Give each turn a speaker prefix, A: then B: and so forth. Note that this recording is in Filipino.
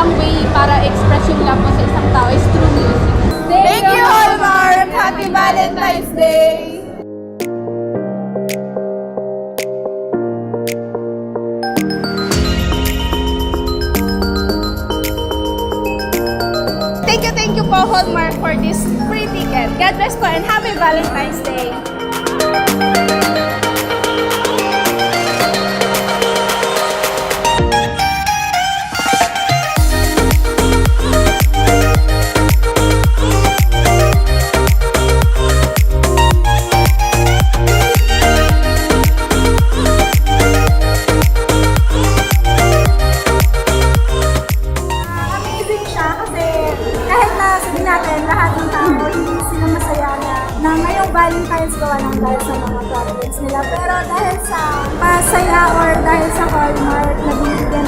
A: isang way para express yung love mo sa isang tao is through music.
B: Thank you, Hallmark! Happy Valentine's Day! Thank you po, Hallmark, for this free ticket. God bless po and Happy Valentine's Day! Amazing siya kasi kahit na sabihin natin lahat ng tao hindi sila masaya na ngayong Valentine's gawa ng dahil sa mga problems nila. Pero dahil sa masaya or dahil sa Hallmark na binibigyan